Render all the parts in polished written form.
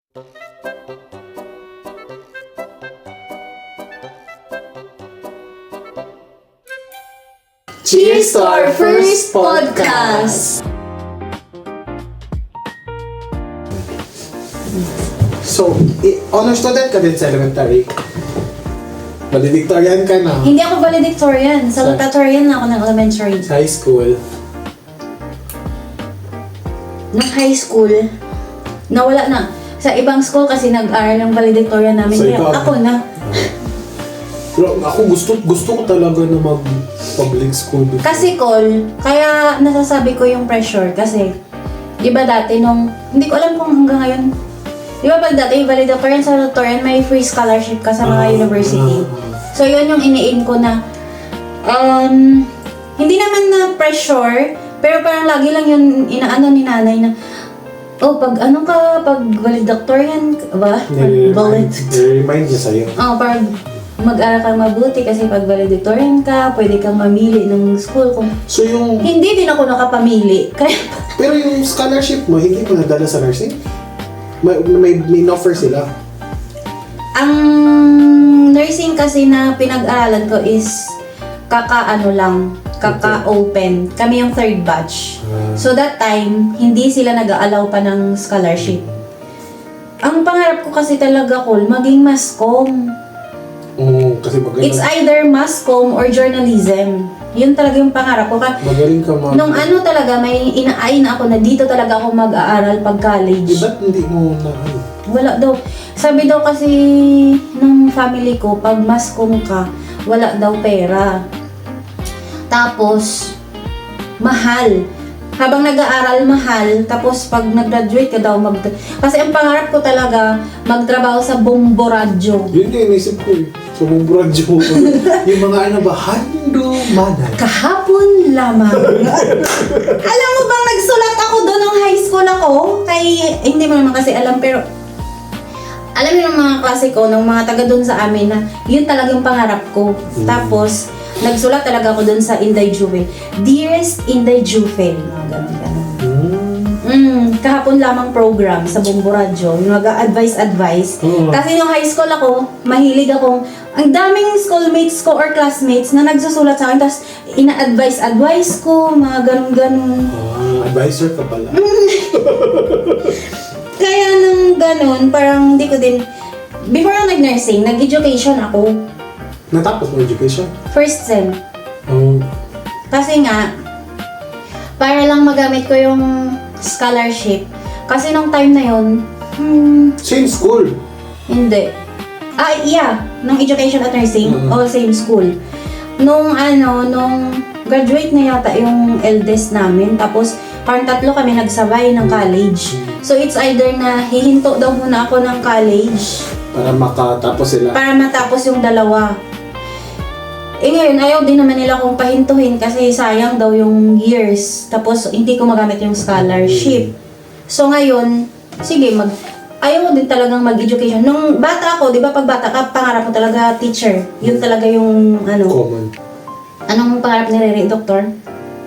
Cheers to our first podcast! So, honor student ka din sa elementary? Valedictorian ka na? Hindi ako valedictorian. Salutatorian na ako ng elementary. Sa high school? Nung high school, nawala na. Sa ibang school kasi nag-aral ng valedictorian namin. So, Kaya ikaw, ako na. Pero ako gusto ko talaga na mag-public school before. Kasi kaya nasasabi ko yung pressure kasi, di ba dati hindi ko alam kung hanggang ngayon, di ba pag dati valedictorian, salutatorian, may free scholarship ka sa mga university. So yun yung ini-aim ko na, hindi naman na pressure, pero parang lagi lang yun inaano ni nanay na, pag valedictorian ba? Remind niya sa'yo. Pag mag-aral kang mabuti kasi pag valedictorian ka, pwede kang mamili ng school kung... So yung... Hindi din ako nakapamili. Kaya... Pero yung scholarship mo, hindi mo nadala sa nursing? May offer sila? Ang nursing kasi na pinag-aralan ko is kaka-open. Kami yung third batch. So that time, hindi sila nag-aalaw pa ng scholarship. Ang pangarap ko kasi talaga, maging mascom. Kasi magaling. It's either mascom or journalism. Yun talaga yung pangarap ko. Magaling ka Nung talaga, may inaayin ako na dito talaga ako mag-aaral pag college. Ba't hindi mo na Wala daw. Sabi daw kasi ng family ko, pag mascom ka, wala daw pera. Tapos, mahal. Habang nag-aaral, mahal. Tapos, pag nag-graduate ka daw, kasi ang pangarap ko talaga, magtrabaho sa Bombo Radyo. Yun yung inisip ko eh. Sa Bombo Radyo. Yung mga hando manay. Kahapon lamang. Alam mo bang nagsulat ako doon nung high school ako? Hindi mo naman kasi alam, pero alam mo yung mga klase ko, ng mga taga doon sa amin na yun talagang pangarap ko. Tapos, nagsulat talaga ako doon sa Inday Juve. Dearest Inday Juve. Ganun. Kahapon lamang program sa Bombo Radyo. Yung mag-advise. Kasi nung high school ako, mahilig akong, ang daming schoolmates ko or classmates na nagsusulat sa akin. Tapos, ina-advise ko, mga ganun-ganun. Advisor ka pala. Kaya nung ganun, parang hindi ko din, before ako nag-nursing, nag-education ako. Natapos mo education? First sem. Kasi nga, para lang magamit ko yung scholarship. Kasi nung time na yun, Same school? hindi. Nung education at nursing, all same school. Nung graduate na yata yung eldest namin, tapos parang 3 kami nagsabay ng college. So it's either na hihinto daw muna ako ng college Para makatapos sila? para matapos yung dalawa. Ngayon, ayaw din naman nila akong pahintuhin kasi sayang daw yung years. Tapos, hindi ko magamit yung scholarship. So, ngayon, sige, ayaw ko din talagang mag-education. Nung bata ako, di ba pag bata ka, pangarap mo talaga teacher. Yun talaga yung, Common. Anong pangarap ni Rere? Doktor?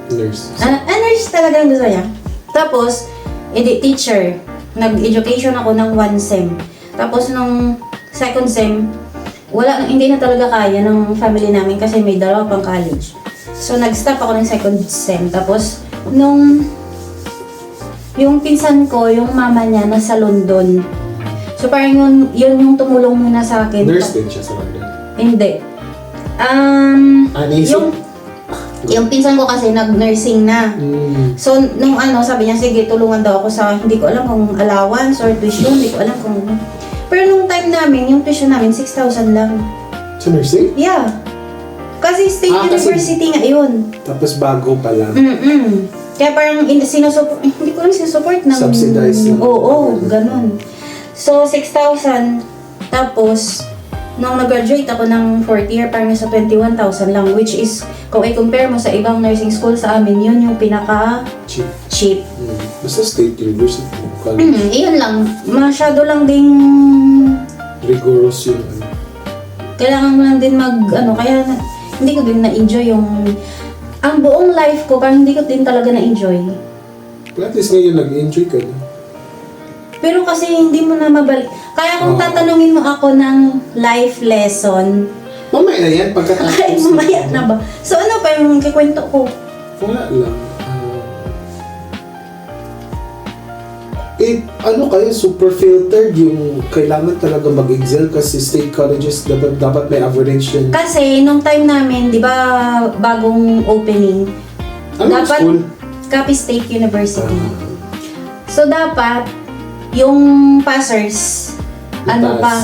Nurse. Nurse talaga yung gusto niya. Tapos, teacher. Nag-education ako ng 1 sem. Tapos, nung 2nd sem, hindi na talaga kaya ng family namin kasi may 2 pang college. So, nag-stop ako ng 2nd sem. Tapos, yung pinsan ko, yung mama niya, nasa London. So, parang yun yung tumulong muna sa akin. Nurse din siya sa London? Hindi. Yung pinsan ko kasi nag-nursing na. So, nung sabi niya, sige, tulungan daw ako sa, hindi ko alam kung allowance or tuition, hindi ko alam kung Pero nung time namin, yung tuition namin, 6,000 lang. Sa nursing? Yeah. Kasi state university nga yun. Tapos bago pa lang. Kaya parang hindi ko lang sinusupport ng... Subsidize lang. Oo, ganun. So, 6,000. Tapos, nung nag-graduate ako ng 4th year, parang sa 21,000 lang. Which is, kung i-compare mo sa ibang nursing school sa amin, yun yung pinaka-cheap. Basta state university. College. Iyon lang. Masyado lang ding... Rigorous yun. Kailangan mo lang din kaya hindi ko din na-enjoy yung... Ang buong life ko, parang hindi ko din talaga na-enjoy. But at least ngayon nag-enjoy ka na. Pero kasi hindi mo na mabalik. Kaya kung tatanungin mo ako ng life lesson, Mamaya na yan, pagkatapos. ay mamaya na ba? So ano pa yung kikwento ko? Wala lang. Ano kayo, super filtered yung kailangan talaga mag-excel kasi state colleges dapat may average yan. Kasi nung time namin, di ba, bagong opening, Anong dapat school? Capiz State University. Ah, So dapat, yung passers, ano Itaas. pa,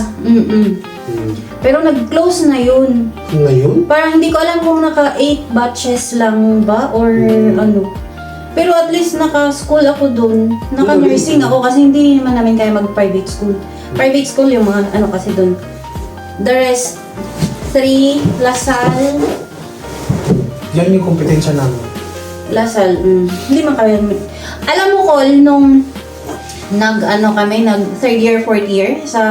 Pero nag-close na yun. Ngayon? Parang hindi ko alam kung naka 8 batches lang ba or ano. Pero at least naka-school ako dun. Naka-nursing ako kasi hindi naman namin kaya mag-private school. Private school yung mga ano kasi dun. The rest, 3, LaSalle, Yan yung kompetensya namin. LaSalle, hindi man kaya. Alam mo, Col, nung nag 3rd year, 4th year sa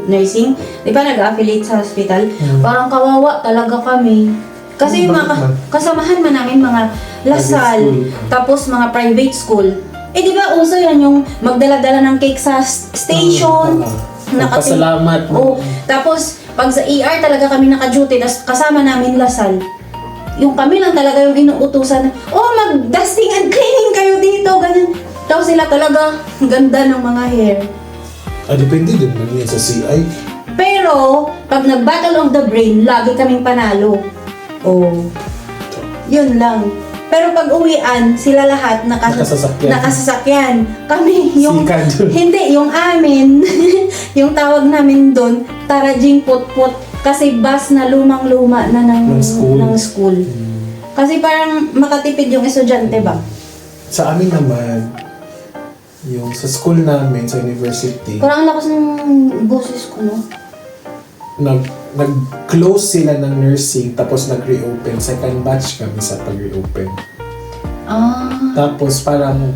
nursing, di ba nag-affiliate sa hospital, parang kawawa talaga kami. Kasi yung Bakit mga ba? kasamahan man namin mga LaSalle, Private school. tapos mga private school. Eh di ba uso yan yung magdala-dala ng cake sa station, nakati- Pasalamat. Oh, tapos pag sa ER talaga kami naka-duty, tapos kasama namin LaSalle. Yung kami lang talaga yung inuutusan, oh mag-dusting and cleaning kayo dito, ganyan. Tapos sila talaga, ang ganda ng mga hair. Depende din naman yan sa CI. Pero, pag nag-battle of the brain, lagi kaming panalo. Oh. Yun lang. Pero pag uwian, sila lahat Nakasasakyan. nakasasakyan. Kami, yung... Sikan dun. Hindi, yung amin, yung tawag namin doon, Tarajing Putput. Kasi bus na lumang-luma na ng school. Kasi parang makatipid yung estudyante ba? Sa amin naman, yung sa school namin, sa university, Parang ang lakas ng boses ko, no? nag-close sila ng nursing tapos nag-reopen. Second batch kami sa pag-reopen. Ah. Tapos parang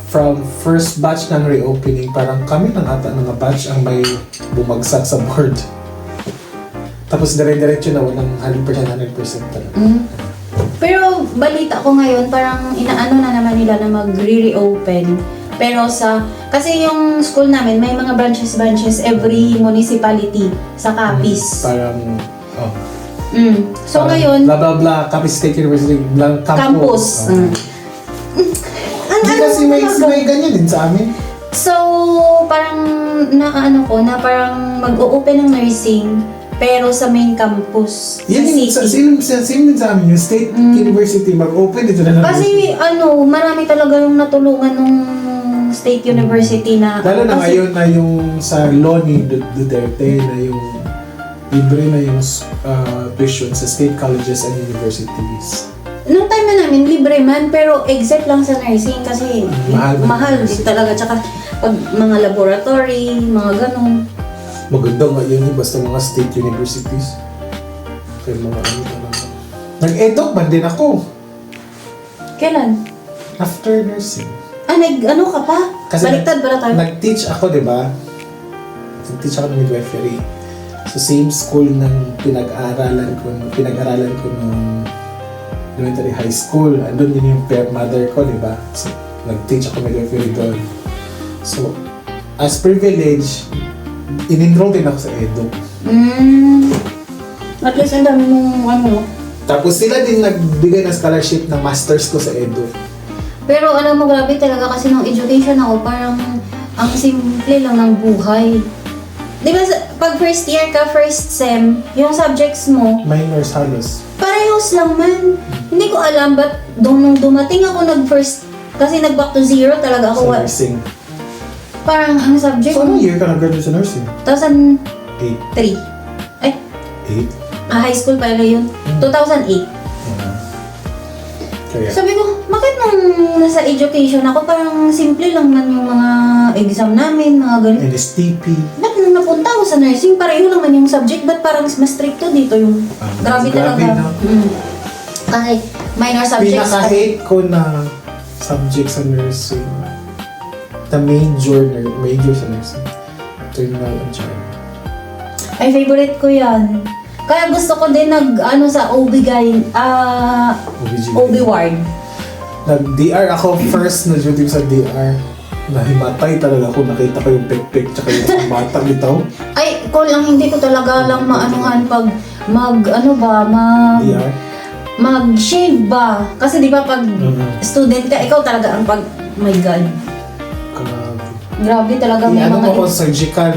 from first batch ng reopening, parang kami ng ata ng batch ang may bumagsak sa board. Tapos dire-diretso na walang 100% talaga. Pero balita ko ngayon, parang inaano na naman nila na mag-reopen. Pero kasi yung school namin, may mga branches every municipality sa Capiz. Parang, So parang ngayon, blah blah blah, Capiz State University, blah, campus. Hindi kasi may ganyan din sa amin. So, parang parang mag-o-open ng nursing, pero sa main campus, Yan sa yung, city. same din sa amin, yung State University, mag-open dito na lang. Kasi marami talaga yung natulungan nung State University na... Lalo na kasi- ngayon na yung sa law ni Duterte na yung libre na yung tuition sa state colleges and universities. Nung time na namin, libre man, pero except lang sa nursing kasi Mahal. din talaga. Tsaka pag mga laboratory, mga ganun. Maganda nga yun, basta mga state universities. Kaya mga ano. Nag-edok man din ako Kailan? after nursing. Ano ka pa? Kasi Baliktad pala tayo. Nag-teach ako, di ba? Nag-teach ako ng midwifery. Sa same school ng pinag-aralan ko nung elementary high school. Andun yun yung mother ko, di ba? So, nag-teach ako midwifery doon. So, as privilege, in-enroll din ako sa EDO. At least ang dami mong Tapos sila din nagbigay ng scholarship ng masters ko sa EDO. Pero alam mo, grabe talaga kasi nung education ako, parang ang simple lang ng buhay. Di ba, pag first year ka, first sem, yung subjects mo, Minors halos. parehos lang man. Hindi ko alam, but nung dumating ako nag-first, kasi nag-back to zero talaga ako. Sa nursing. Parang ang subject So, anong mo, year ka nag-graduate sa nursing? 2003. 8. Ay, 8? high school pala yun. 2008. Kaya, Sabi ko, bakit nung nasa education ako, parang simple lang man yung mga exam namin, mga ganun. NSTP. Ba't nung napunta ako sa nursing, pareho naman yung subject, ba't parang mas stricto dito yung grabe talaga. no? Ay, minor subjects. Pinaka-hate ko na subject sa nursing. The major sa nursing. Terminal and child. Ay, favorite ko yan. Kaya gusto ko din sa OB-GYN, OB ward. Nag-DR ako first na duty sa DR. nahimatay talaga ako. Nakita ko yung pek-pek tsaka yung bata bitaw. Ay, ko lang, hindi ko talaga lang maanuhan pag DR. mag-shave ba? Kasi di ba pag student ka, ikaw talaga ang my God. Grabe. Grabe talaga may Ano mga... mo ko, surgical.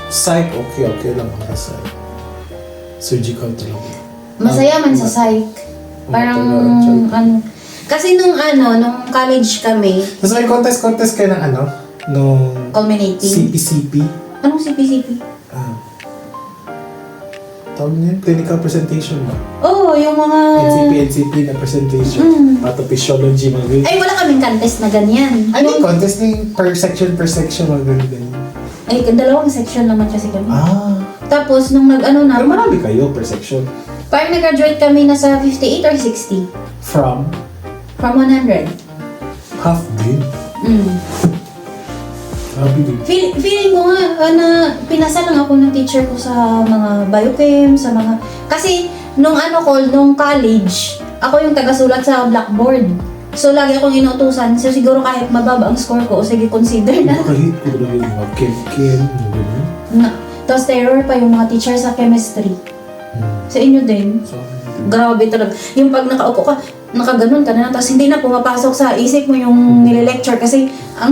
Psych, okay lang ako sa surgical talaga. Masaya man sa psych. Parang, kasi nung college kami, Tapos may contest kayo ng nung culminating. CPCP. Anong CPCP? Tawag niya, clinical presentation ba? Oo, yung mga... NCP na presentation. Pathophysiology, mga ganyan. Ay, wala kaming contest na ganyan. Ano yung contest ng per section, mga ganyan. Ay, dalawang section naman kasi kami. Tapos, nung Pero marami kayo per section. parang nag-graduate kami na sa 58 or 60. From From 100. half din. Grabe din. Feeling ko nga na pinasa lang ako ng teacher ko sa mga biochem, sa mga... Kasi nung nung college, ako yung tagasulat sa blackboard. So lagi akong inutusan. So siguro kahit mababa ang score ko, o sige consider na. Kahit ko talaga yung mga chem, Na. Tapos terror pa yung mga teacher sa chemistry. Sa inyo din. So, Grabe talaga. Yung pag nakaupo ka, nakaganon ka na, tapos hindi na pumapasok sa isip mo yung nile-lecture kasi ang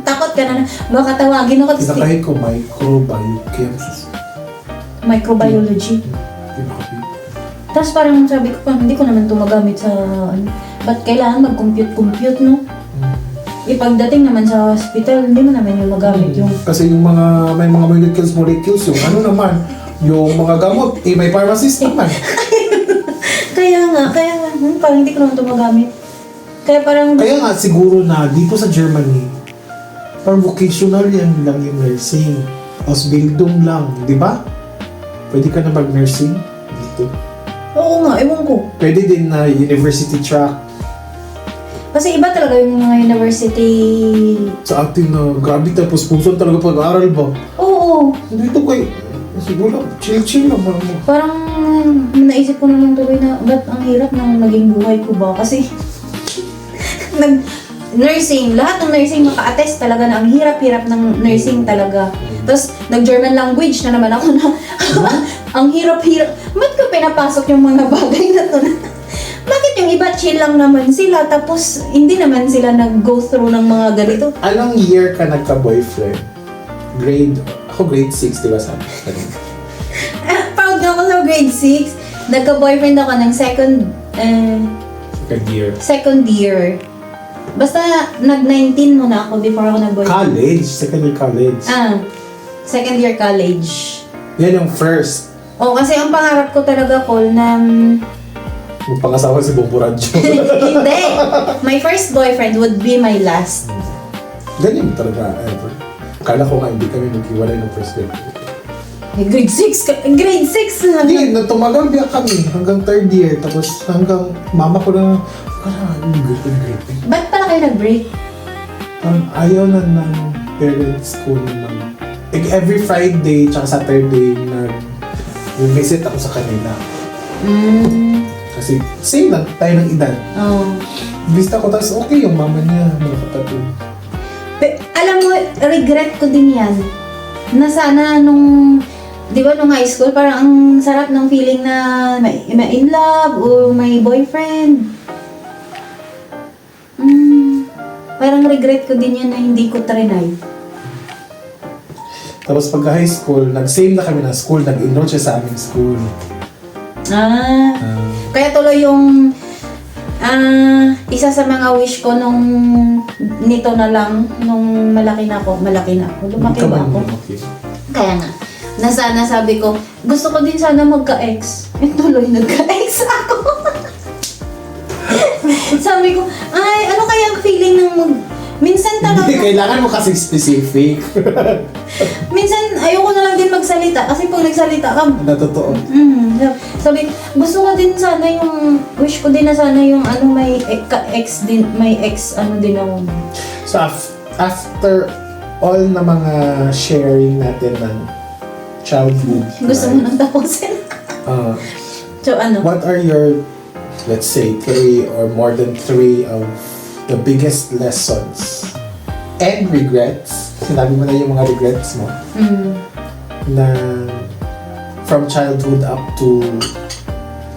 takot ka na baka tawagin ako. kita kahit ko microbiochem. Microbiology. Tapos parang sabi ko, hindi ko naman ito magamit sa ba't kailangan mag-compute, no? Ipagdating naman sa hospital, hindi mo naman yung magamit yung... Kasi yung may mga molecules, yung yung mga gamot, may pharmacist naman. Kaya nga, parang hindi ko naman ito magamit. Kaya nga siguro na dito sa Germany, parang vocational yan lang yung nursing. Ausbildung lang, di ba? Pwede ka na mag-nursing dito. Oo nga, ewan ko. Pwede din na university track. Kasi iba talaga yung mga university... Sa atin na grabe tapos puso talaga pag-aaral ba? Oo. Dito kay siguro chill lang mo. Parang naisip ko na lang tuloy na ba't ang hirap ng naging buhay ko ba? Kasi nursing, lahat ng nursing maka-attest talaga na ang hirap-hirap ng nursing talaga. Tapos nag-German language na naman ako na ang hirap-hirap. Ba't ko pinapasok yung mga bagay na to na bakit yung iba chill lang naman sila tapos hindi naman sila nag-go through ng mga ganito? Anong year ka nagka-boyfriend? Ako grade 6, di ba sabi? Proud na ako sa grade 6. Nagka-boyfriend ako ng second Second year. Basta nag-19 muna ako before ako nag-boyfriend. Second year college. Second year college. Yan yung first. Kasi ang pangarap ko talaga, Col, na... Magpangasawa si Bobo Radyo. Hindi! My first boyfriend would be my last. Ganyan mo talaga ever. Akala ko nga hindi kami maghiwalay ng first grade. Grade 6 ka? Grade 6 na. Hindi, tumagal biya kami hanggang third year. Tapos hanggang mama ko na, grade. Ba't pala kayo nag-break? Ayaw na ng parents ko naman. Every Friday tsaka Saturday nag-visit ako sa kanila. Kasi same lang tayo ng edad. Vista ko, tapos okay yung mama niya, mga kapatid. Alam mo, regret ko din yan. Na sana nung, di ba nung high school, parang ang sarap ng feeling na may in love o may boyfriend. Parang regret ko din yan na hindi ko trinay. Tapos pagka high school, nag-same na kami ng school, nag-enroll siya sa aming school. Kaya tuloy yung isa sa mga wish ko nung nito na lang, nung lumaki na ako, lumaki ba ako? Kaya nga, na sabi ko, gusto ko din sana magka-ex. Tuloy nagka-ex ako. Sabi ko, ano kaya ang feeling ng minsan talaga... Hindi, kailangan mo kasi specific. Minsan, ayoko na lang din magsalita. Kasi pag nagsalita ka... Totoo. Sabi, gusto ko din sana yung... Wish ko din na sana yung may ex din, may ex din ako. So, after all na mga sharing natin ng childhood, Gusto mo nang tapusin? So, what are your, let's say, 3 or more than 3 of the biggest lessons and regrets. Sinabi mo na yung mga regrets mo na from childhood up to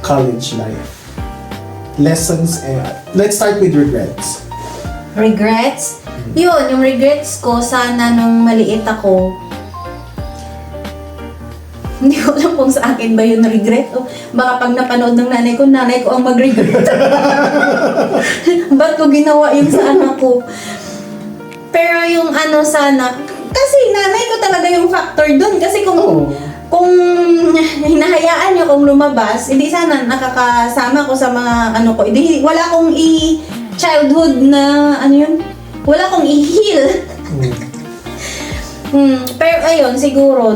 college life. Lessons, let's start with regrets. Regrets? Yun, yung regrets ko, sana nung maliit ako, hindi ko alam kung sa akin ba yun na regret o baka pag napanood ng nanay ko ang mag-regret. Ba't ko ginawa yung sa anak ko? Pero yung sana, kasi nanay ko talaga yung factor dun. Kasi kung hinahayaan niya kung lumabas, hindi sana nakakasama ko sa mga ko. Hindi, wala akong childhood na, wala akong i-heal. Pero ayun, siguro,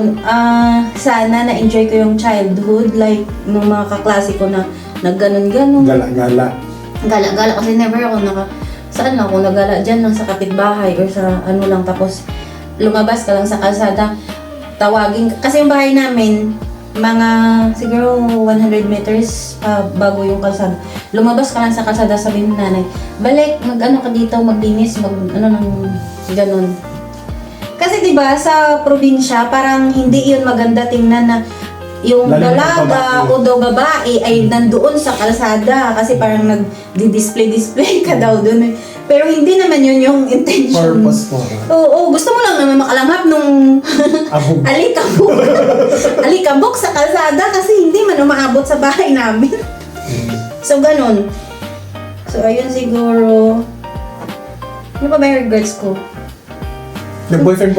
sana na-enjoy ko yung childhood, like, nung mga kaklase ko na nagganon-ganon. Gala-gala. Gala-gala, kasi never ako saan lang ako nagala, dyan lang sa kapitbahay or sa lang, tapos lumabas ka lang sa kalsada, tawagin, kasi yung bahay namin, mga siguro 100 meters pa bago yung kalsada. Lumabas ka lang sa kalsada, sabihin ng nanay, balik, ka dito, maglinis, ng ganon. Kasi 'di ba sa probinsya parang hindi 'yun maganda tingnan na yung dalaga o daw babae ay nandoon sa kalsada kasi parang nagdi-display ka daw doon. Pero hindi naman 'yun yung intention. Purpose mo. Oo, gusto mo lang naman makalanghap nung alikabok sa kalsada kasi hindi man umaabot sa bahay namin. So ganun. So ayun siguro. Ano pa ba yung regrets ko? Nag-boyfriend.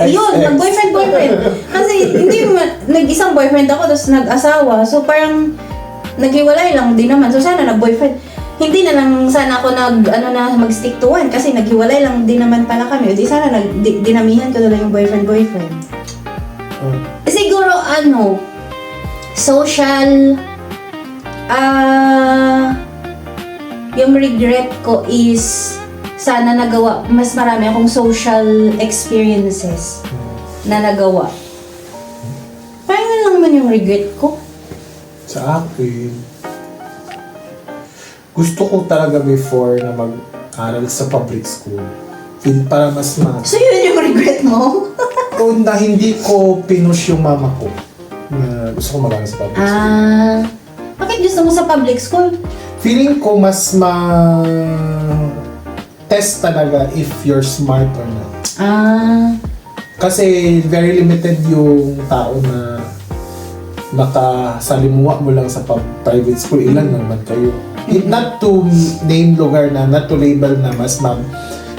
yun, nag-boyfriend. Kasi hindi nag-isang boyfriend ako, tapos nag-asawa. So parang naghiwalay lang din naman. So sana nag-boyfriend. Hindi na lang sana ako mag-stick to one kasi naghiwalay lang din naman pala kami. O di sana dinamihan ko na lang yung boyfriend. Siguro social, yung regret ko is sana mas marami akong social experiences na nagawa. Parang lang naman yung regret ko. Sa akin, gusto ko talaga before na mag-aral sa public school. Para mas So yun yung regret mo? Kung na hindi ko pinush yung mama ko na gusto ko mag-aral sa public school. Bakit gusto mo sa public school? Feeling ko mas test talaga if you're smart or not. Kasi very limited yung tao na makasalimuha mo lang sa private school. Ilan naman kayo. Not to name lugar na, not to label na mas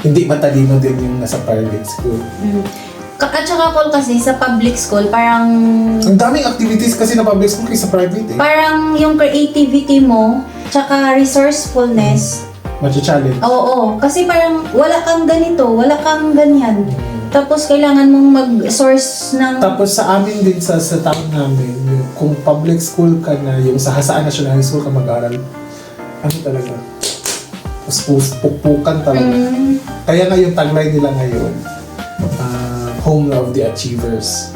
hindi matalino din yung nasa private school. At saka Paul kasi sa public school, parang ang daming activities kasi na public school kaysa private parang yung creativity mo, tsaka resourcefulness, Macha-challenge. Oo, kasi parang wala kang ganito, wala kang ganyan. Tapos kailangan mong mag-source ng... Tapos sa amin din, sa town namin, kung public school ka na, yung sa Hasaan National High School ka mag-aral, talaga? Pukpukan talaga. Kaya nga yung tagline nila ngayon, Home of the Achievers.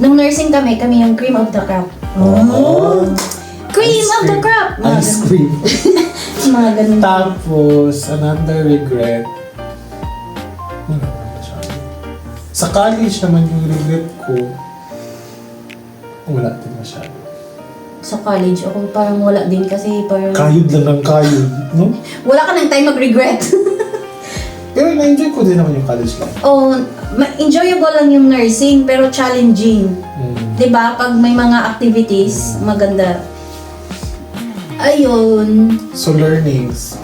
Nung nursing kami yung cream of the crop. Cream of the crop! Ice cream. Mga ganun. Tapos, another regret. Sa college naman yung regret ko, wala din masyado. Sa college, ako parang wala din kasi parang... Kayod lang ng kayod, no? Wala ka ng time mag-regret. Pero na-enjoy ko din naman yung college life. Enjoyable lang yung nursing pero challenging. 'Di ba? Pag may mga activities, maganda. Ayun. So learnings.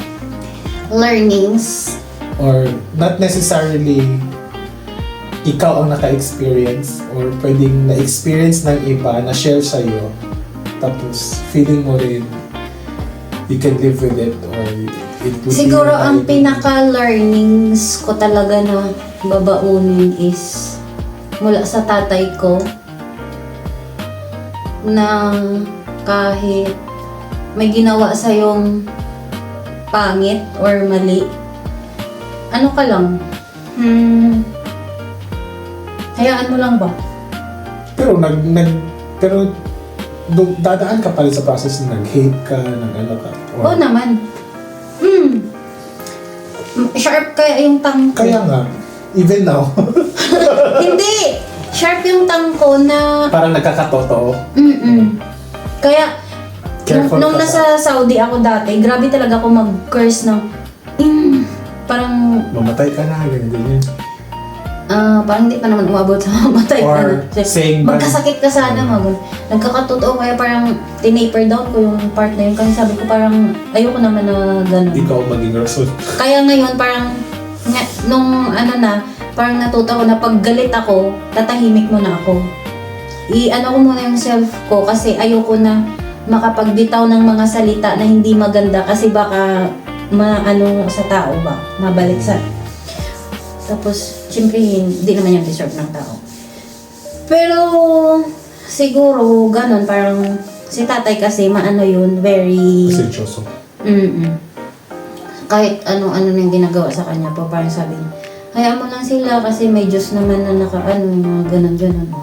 Or not necessarily ikaw ang naka-experience or pwedeng na-experience ng iba na share sa'yo. Tapos feeling mo rin you can live with it or it would siguro ang pinaka-learnings ko talaga na babaunin is mula sa tatay ko na kahit may ginawa sa'yong pangit or mali, ka lang, hayaan mo lang ba? Pero dadaan ka pa rin sa process na nag-hate ka, ka. Oo naman. Sharp kaya yung tang ko. Kaya nga, even now, Hindi! Sharp yung tang ko na... parang nagkakatotoo. Kaya, Careful nung ka nasa Saudi ako dati, grabe talaga ako mag-curse ng... parang... Mamatay ka na, ganyan. parang hindi pa naman umabot sa mamatay ka Or na. saying Magkasakit ka sana, nagkakatotoo, kaya parang tinaper down ko yung part na yun. Kasi sabi ko parang ayoko naman na gano'n. Ikaw maging rason. Kaya ngayon parang nung parang natuto ko na pag galit ako, tatahimik muna ako. I-ano ko muna yung self ko kasi ayoko na makapagbitaw ng mga salita na hindi maganda kasi baka maano sa tao ba, mabalik sa. Tapos, syempre, hindi naman yung deserve ng tao. Pero, siguro, ganun, parang si tatay kasi maano yun, very... Seryoso. Kahit ano-ano na yung ginagawa sa kanya po, parang sabi niya, hayaan mo lang sila kasi may Diyos naman na mga ganun-ganun.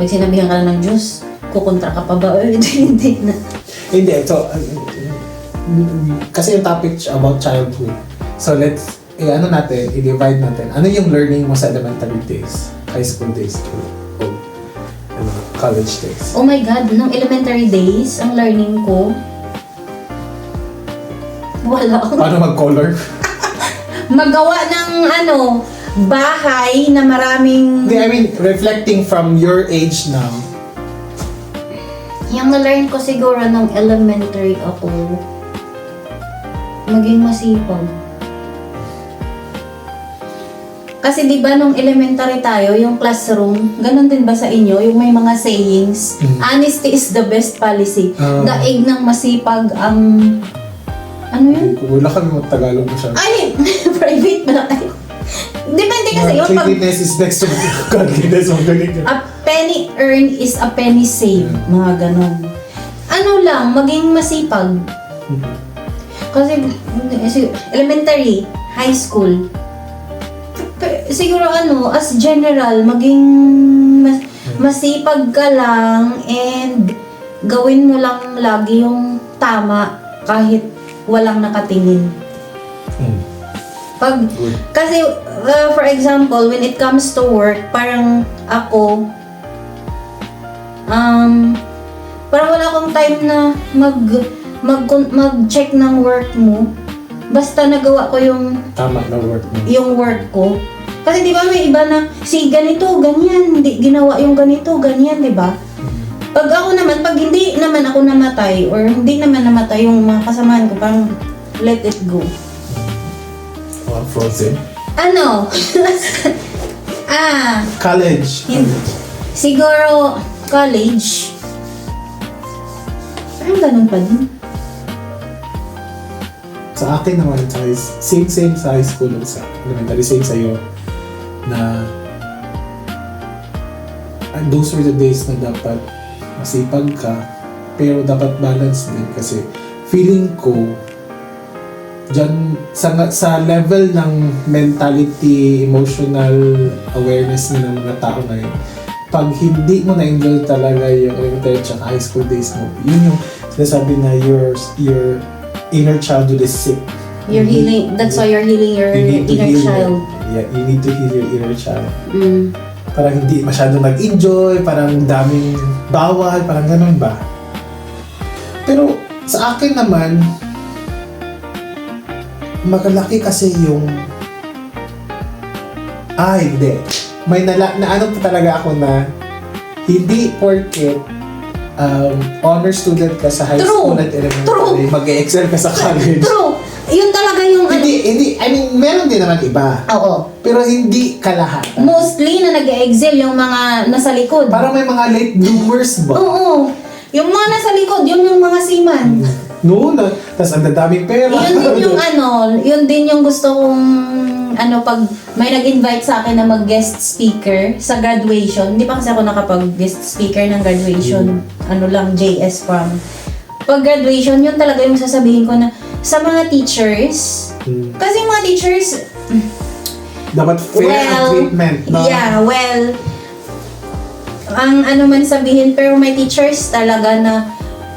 Pag sinabihan ka lang ng Diyos, kukontra ka pa ba? Hindi na. Hindi, so, kasi yung topic about childhood. So, let's, i-divide natin. Ano yung learning mo sa elementary days, high school days, o college days? Oh my God, nung elementary days, ang learning ko, wala. Paano mag-color? Magawa ng bahay na maraming... Hindi, I mean, reflecting from your age now. Yung na-learn ko siguro nung elementary ako, maging masipag. Kasi di ba nung elementary tayo, yung classroom, ganun din ba sa inyo? Yung may mga sayings, honesty is the best policy. Daig ng masipag ang... Ano yun? Wala kami mag-Tagalog na siya. Ay! Private ba na tayo? Depende kasi yung pag... Cleanliness is next to godliness. A penny earned is a penny saved. Mga ganun. Ano lang, maging masipag. Kasi elementary, high school, siguro as general, maging masipag ka lang and gawin mo lang lagi yung tama kahit walang nakatingin. Kasi for example, when it comes to work, parang ako parang wala akong time na mag-check ng work mo. Basta nagawa ko yung tama na work mo. Yung work ko. Kasi di ba may iba na si ganito, ganyan, hindi ginawa yung ganito, ganyan, di ba? Pag ako naman, pag hindi naman ako namatay or hindi naman namatay yung mga kasamahan ko, parang let it go. Frozen? College. Siguro college. Parang ganun pa din. Sa akin naman, same sa high school at sa elementary, same sa'yo, na those were the days na dapat masipag ka, pero dapat balance din kasi feeling ko, dyan, sa level ng mentality, emotional awareness ng mga tao na yun, pag hindi mo na-enjoy talaga yung elementary at high school days mo, yun yung sinasabi na your inner childhood is sick. You're healing, that's why you're healing your inner child. You need to heal your inner child. Parang hindi masyado nag-enjoy, parang daming bawal, parang ganun ba? Pero sa akin naman, magalaki kasi yung... hindi. May naano pa talaga ako na hindi porket honor student ka sa high school at elementary, mag-excel ka sa college. True! Yun talaga yung Hindi, I mean, meron din naman iba. Oo. Pero hindi kalahatan. Mostly na nag-excel yung mga nasa likod. Parang may mga late bloomers ba? Oo. Yung mga nasa likod, yun yung mga seaman. No, tas ang dadaming pera. Yun din yung gusto kong pag may nag-invite sa akin na mag-guest speaker sa graduation. Hindi pa kasi ako nakapag-guest speaker ng graduation. JS from. Pag graduation, yun talaga yung sasabihin ko na sa mga teachers. Kasi mga teachers, dapat fair treatment, no? Yeah, ang man sabihin, pero may teachers talaga na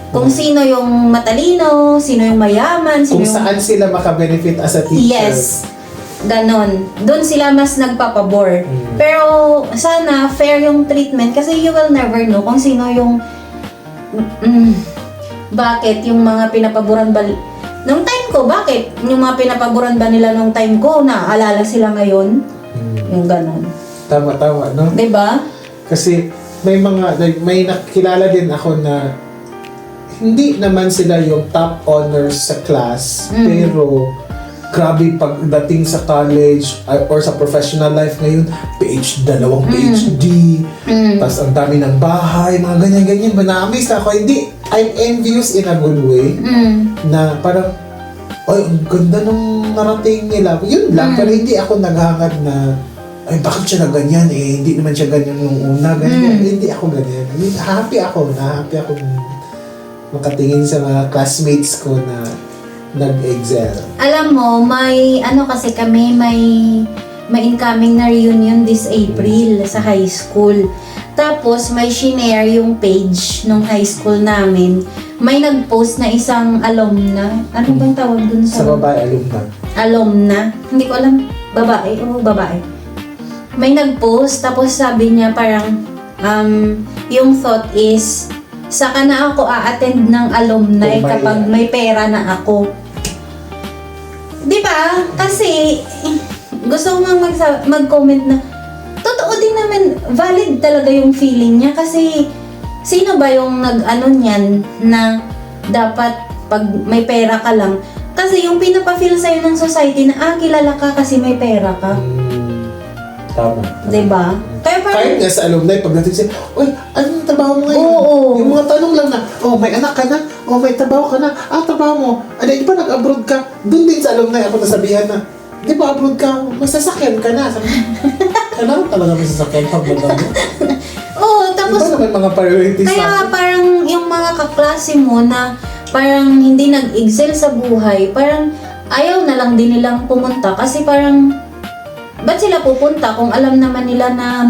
kung sino yung matalino, sino yung mayaman, kung saan sila makabenefit as a teacher. Yes. Ganon. Doon sila mas nagpapabor. Pero sana fair yung treatment kasi you will never know kung sino yung bakit yung mga pinapaboran ba nung time ko, bakit yung mga pinapaboran ba nila nung time ko, naaalala sila ngayon? Yung ganon. Tama, no? Diba? Kasi may nakilala din ako na hindi naman sila yung top honors sa class, pero grabe pagdating sa college or sa professional life ngayon, dalawang PhD, tapos ang dami ng bahay, mga ganyan-ganyan. Na-amaze na ako. Hindi, I'm envious in a good way, na parang, ay, ang ganda nung narating nila. Yun lang, pero hindi ako naghangad na, ay, bakit siya na ganyan eh? Hindi naman siya ganyan nung una. Ganyan. Hindi ako ganyan. I mean, happy ako makatingin sa mga classmates ko na nag-excel. Alam mo, may kasi kami, may incoming na reunion this April sa high school. Tapos may shinare yung page nung high school namin. May nag-post na isang alumna. Ano bang tawag dun sa... Sa babae, alumna. Alumna. Hindi ko alam. Babae o babae. May nag-post, tapos sabi niya parang, yung thought is, saka na ako a-attend ng alumni kapag may pera na ako. Di ba? Kasi, gusto ko mag-comment na, totoo din naman, valid talaga yung feeling niya. Kasi, sino ba yung niyan na dapat pag may pera ka lang? Kasi yung pinapa-feel sa'yo ng society na, kilala ka kasi may pera ka. Tama. Diba? Kaya parang, kahit nga sa alumni, pagdating siya, uy, anong trabaho mo ngayon? Oo. Yung mga tanong lang na, may anak ka na? May trabaho ka na? Trabaho mo? Di ba nag-abroad ka? Doon din sa alumni, ako nasabihan na, di ba abroad ka? Masasakyan ka na. Kailangan talaga masasakyan pag mo. tapos, Diba naman mga priorities kaya natin? parang yung mga kaklase mo na parang hindi nag-excel sa buhay, parang ayaw na lang din nilang pumunta kasi parang ba't sila pupunta kung alam naman nila na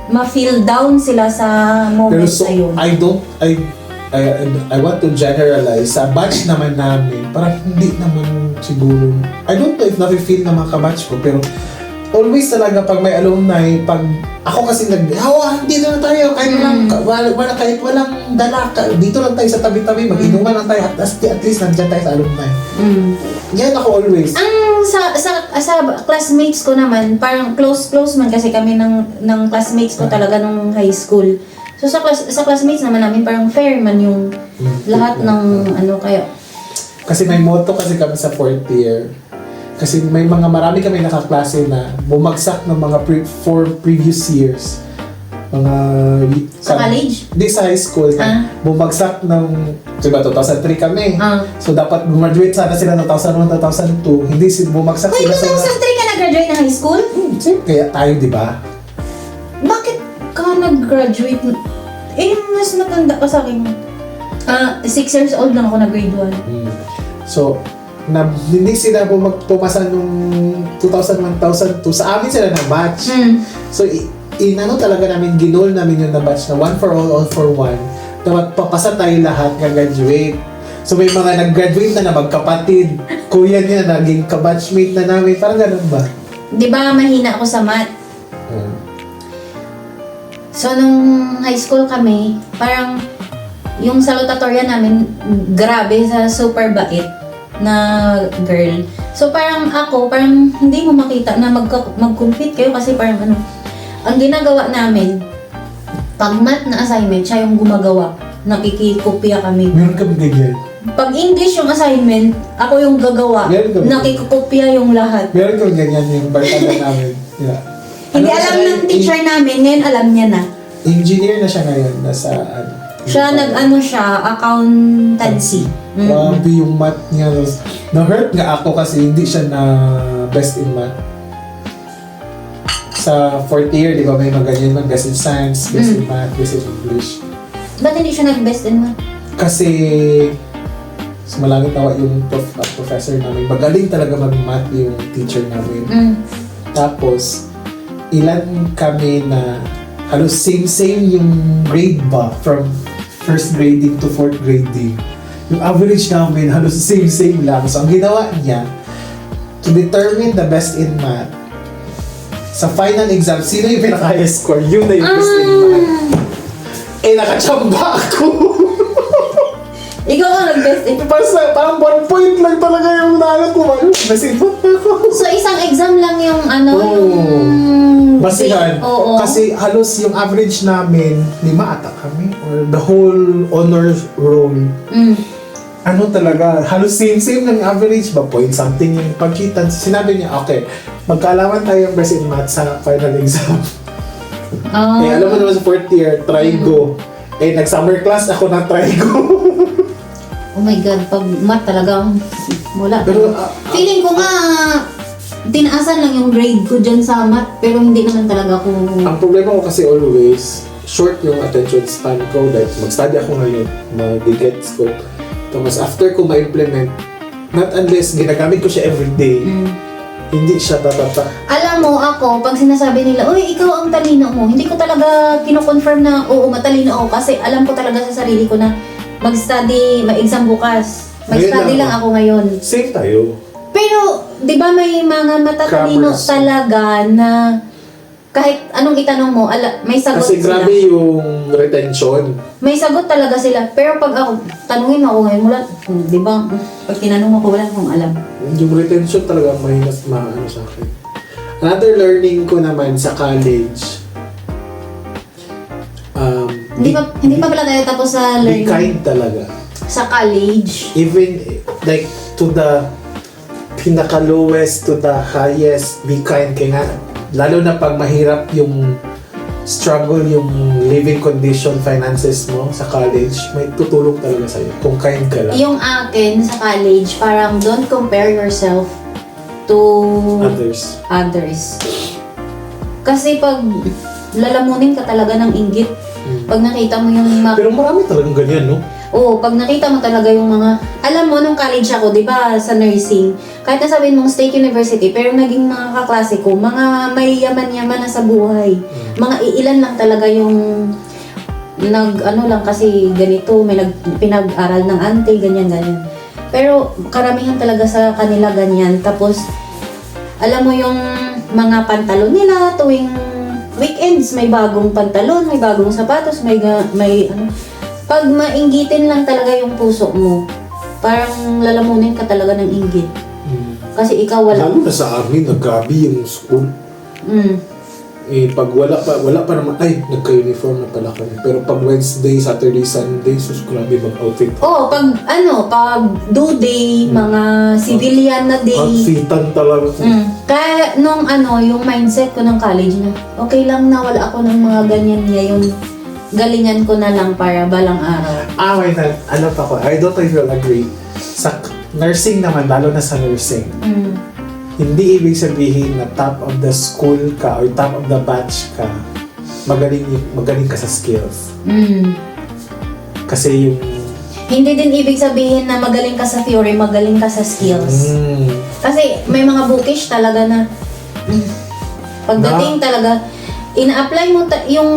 ma-feel down sila sa moment Pero so, na yun? I want to generalize, sa batch naman namin, parang hindi naman siguro, I don't know if nafe-feel na mga kabatch ko, pero always talaga pag may alumni, pag ako kasi dito na tayo, kahit walang dala, dito lang tayo sa tabi-tabi, mag-inuman lang tayo, at least nandiyan tayo sa alumni. Yan ako always. Ang sa classmates ko naman, parang close man kasi kami ng classmates ko talaga nung high school. So sa classmates naman namin parang fair man yung lahat ng kaya. Kasi may motto kasi kami sa 4th year. Kasi marami kami nakaklase na bumagsak ng mga previous years. Sa college? Hindi, sa high school. Bumagsak ng, diba, 2003 kami. So, dapat graduate sana sila ng 2001, 2002. Hindi bumagsak Wait, sila 2003 ka nag-graduate ng high school? Kaya tayo, di ba? Bakit ka nag-graduate? Mas matanda ka sa akin. 6 years old lang ako nag-grade 1. So, hindi sila pumasa nung 2001, 2002. Sa amin sila na-batch. So, talaga namin, ginol namin yung na-batch na one for all for one. Dapat papasa tayo lahat ng graduate. So, may mga nag-graduate na magkapatid. Kuya niya, naging kabatchmate na namin. Parang ganun ba? Di ba mahina ako sa math? So, nung high school kami, parang yung salutatorya namin, grabe sa super bait na girl. So, parang hindi mo makita na mag-compete kayo kasi parang ang ginagawa namin, pag math na assignment, siya yung gumagawa. Nakikikopya kami. Meron kami ganyan. Pag English yung assignment, ako yung gagawa. Nakikikopya yung lahat. Meron kami ganyan yung barkada namin. Yeah. Hindi alam ng teacher namin, ngayon alam niya na. Engineer na siya ngayon, nasa Siya accountancy. Grabe yung math niya. Na-hurt nga ako kasi hindi siya na best in math. Sa 4th year, di ba, may mga ganyan man, best in science, best in math, best in English. Ba't hindi siya nag-best in math? Kasi sumalangit tawa yung professor namin. Magaling talaga mag-math yung teacher namin. Tapos, ilan kami na halos same yung grade ba from first grading to 4th grading. Yung average namin halos same lang. So, ang ginawa niya, to determine the best in math, sa final exam, sino yung pinaka-highest score? Yun na yung best in math. Eh, nakachamba ako. Ikaw ang nag-best in. Parang 1 point lang talaga yung nalo ko. Best in math ako. So, isang exam lang yung ano, Oo. yung... Basihan. Oo. Kasi halos yung average namin, 5 ata kami. Or the whole honors roll. Ano talaga, halos same ng average ba? Point something yung pagkita. Sinabi niya, okay, magkaalaman tayo yung best in math sa final exam. Oh. Eh, alam mo naman sa 4th year, trigo. Eh, nag-summer class ako ng trigo. Oh my God, pag math talaga, wala. Pero, Feeling ko nga, tinaasan lang yung grade ko dyan sa math, pero hindi naman talaga ako... ang problema ko kasi always, short yung attention span ko. Like, mag-study ako ngayon, mag-gets ko. Tapos after ko ma-implement, not unless ginagamit ko siya everyday, hindi siya tatata. Alam mo, ako, pag sinasabi nila, uy, ikaw ang talino mo, hindi ko talaga kino-confirm na, oo, matalino ako. Kasi alam ko talaga sa sarili ko na mag-study, mag-exam bukas. Mag-study Ngayon lang ako ngayon. Same tayo. Pero, di ba may mga matatalino Crammers. talaga na kahit anong itanong mo, may sagot Kasi sila. grabe yung retention. May sagot talaga sila. Pero pag ako, tanungin mo ako ngayon, wala, di ba, pag tinanong ako, wala akong alam. Yung retention talaga may mas maano sa akin. Another learning ko naman sa college, Hindi pa pala tayo tapos sa be learning. kind talaga. Sa college. Even like to the pinaka-lowest to the highest, be kind. Kaya nga, lalo na pag mahirap yung struggle, yung living condition, finances mo sa college, may tutulong talaga sa'yo kung kind ka lang. Yung akin sa college, parang don't compare yourself to Others. Kasi pag lalamunin ka talaga ng inggit, pag nakita mo yung mga... Pero marami talagang ganyan, no? Oo, pag nakita mo talaga yung mga... Alam mo, nung college ako, di ba, sa nursing, kahit nasabihin mong State University, pero naging mga kaklase ko, mga may yaman-yaman na sa buhay. Mga iilan lang talaga yung ano lang kasi ganito, may pinag-aral ng ante, ganyan-ganyan. Pero karamihan talaga sa kanila ganyan. Tapos, alam mo yung mga pantalon nila tuwing weekends, may bagong pantalon, may bagong sapatos, may ano. Pag mainggitin lang talaga yung puso mo, parang lalamunin ka talaga ng inggit. Kasi ikaw wala. Lalo na sa amin, naggabi yung school. Eh, pag wala pa naman, ay, nagka-uniform na pala kami. Pero pag Wednesday, Saturday, Sunday, sus, grabe mag-outfit. Oo, pag due day, mga civilian na day. Outfitan talaga. Kaya nung yung mindset ko ng college na, okay lang na wala ako ng mga ganyan ngayon. Galingan ko na lang para balang araw. Wait, ano pa ko? I don't know if you'll agree. Sa nursing naman, lalo na sa nursing, hindi ibig sabihin na top of the school ka or top of the batch ka, magaling ka sa skills. Kasi yung... Hindi din ibig sabihin na magaling ka sa theory, magaling ka sa skills. Kasi may mga bookish talaga na pagdating talaga, ina-apply mo yung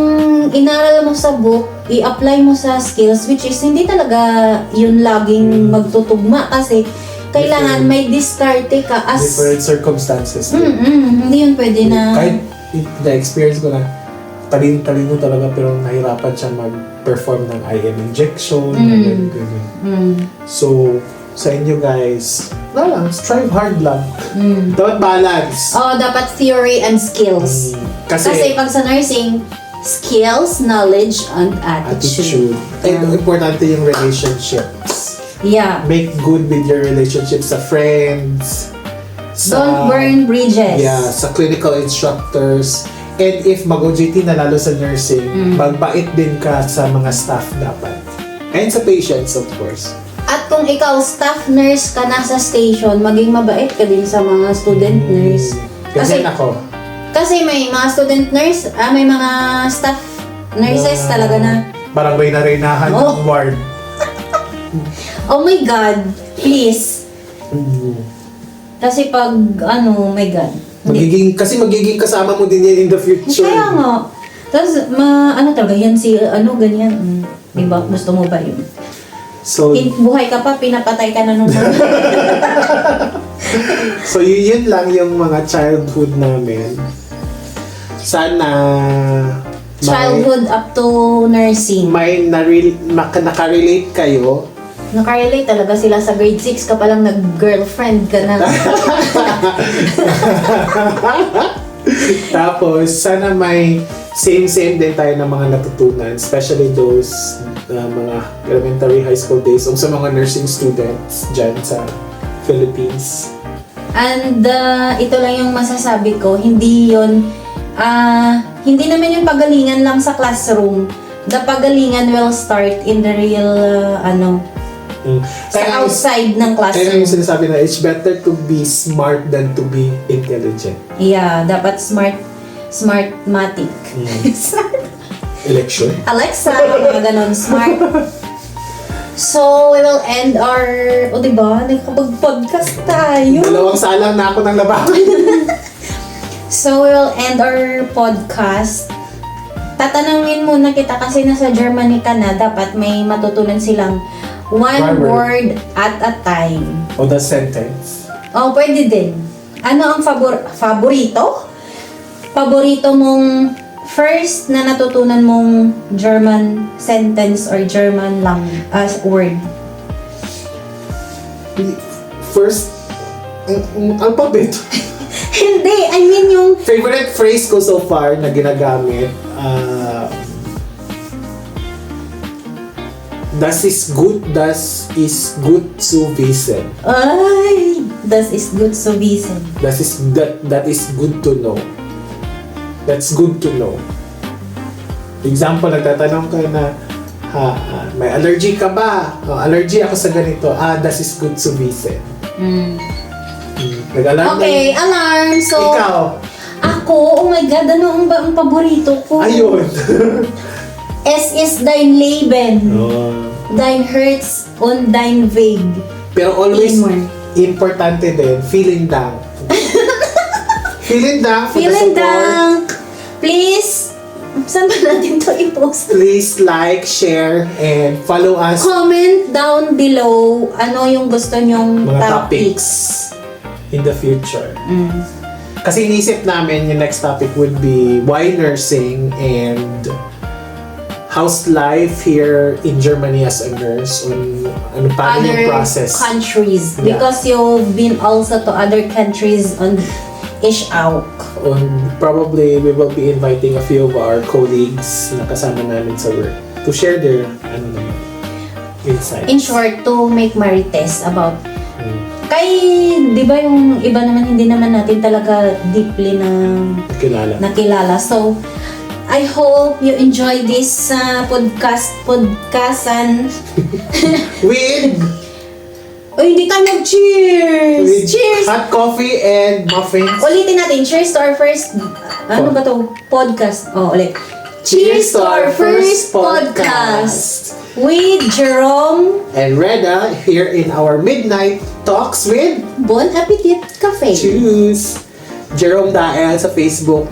inaral mo sa book, i-apply mo sa skills, which is hindi talaga yun laging magtutugma kasi kailangan may diskarte ka as... different circumstances. Hindi yun pwede na... Kahit na-experience ko na talino talaga pero nahirapan siya mag-perform ng IM injection, ganyan. So, sa inyo guys, wala lang, strive hard lang. Dapat balance. Oh, dapat theory and skills. Kasi pag sa nursing, skills, knowledge, and attitude. And importante yung relationships. Yeah. Make good with your relationships sa friends. Don't burn bridges. Yeah, sa clinical instructors. And if mag-OJT na lalo sa nursing, magbait din ka sa mga staff dapat. And sa patients, of course. At kung ikaw staff nurse ka na sa station, maging mabait ka din sa mga student nurse. Kasi ako. Kasi may mga student nurse, may mga staff nurses talaga na, Parang may narinahan ng ward. oh my God, please. Kasi pag, my God. Magiging kasama mo din yan in the future. Kaya nga. Tapos, talaga yan si, ganyan. Diba? Gusto mo ba yun? So, Buhay ka pa, pinapatay ka na nung mga. so yun lang yung mga childhood namin. Sana Childhood up to nursing. may nakarelate kayo. Nakarelate talaga sila sa grade 6 ka palang nag-girlfriend ka na. Tapos, sana may same din tayo ng mga natutunan, especially those mga elementary high school days o sa mga nursing students dyan sa Philippines. And ito lang yung masasabi ko, hindi naman yung pagalingan lang sa classroom. The pagalingan will start in the real, sa outside ng Kaya classroom. yung sinasabi na it's better to be smart than to be intelligent. Yeah, dapat smartmatic. Election. Alexa, mga ganon, smart. So, we will end our, diba, nagkapag-podcast tayo. Dalawang salang na ako ng labahan. So, we will end our podcast. Tatanungin muna kita kasi nasa Germany ka na, dapat may matutunan silang one word at a time. O the sentence. Oh, pwede din. Ano ang favorito? Paborito mong first na natutunan mong German sentence or German word? First, alphabet. Hindi, I mean yung Favorite phrase ko so far na ginagamit, das ist gut zu wissen. ay, das ist gut zu wissen. That is good to know. That's good to know. Example, nagtatanong ka na, may allergy ka ba? Allergy ako sa ganito. Das is good to wissen. Nag-alarm Okay, alarm. So, Ikaw. ako, oh my God, ano ang paborito ko? Ayun. Es ist dein Leben. Dein Herz und dein Weg. Pero always, Inward. importante din, feeling down. Feeling down for the Feeling support. down. Please, saan ba natin to i-post? Please like, share, and follow us Comment down below ano yung gusto nyong mga topics. in the future. Kasi inisip namin yung next topic would be why nursing and how's life here in Germany as a nurse on ano paano yung Other process. countries. Yeah. Because you've been also to other countries on Ishauk. Probably we will be inviting a few of our colleagues na kasama namin sa work to share their insights. In short, to make marites about kay, di ba yung iba naman hindi naman natin talaga deeply na nakilala. So, I hope you enjoy this podcastan. With Uy, hindi tayo mag-cheers! Cheers! hot coffee and muffins. Ulitin natin, cheers to our first, ano ba to? Podcast. Oh, ulit. Cheers to our first podcast with Jerome And Reda here in our Midnight Talks with Bon Appetit Cafe. Choose Jerome Dael sa Facebook.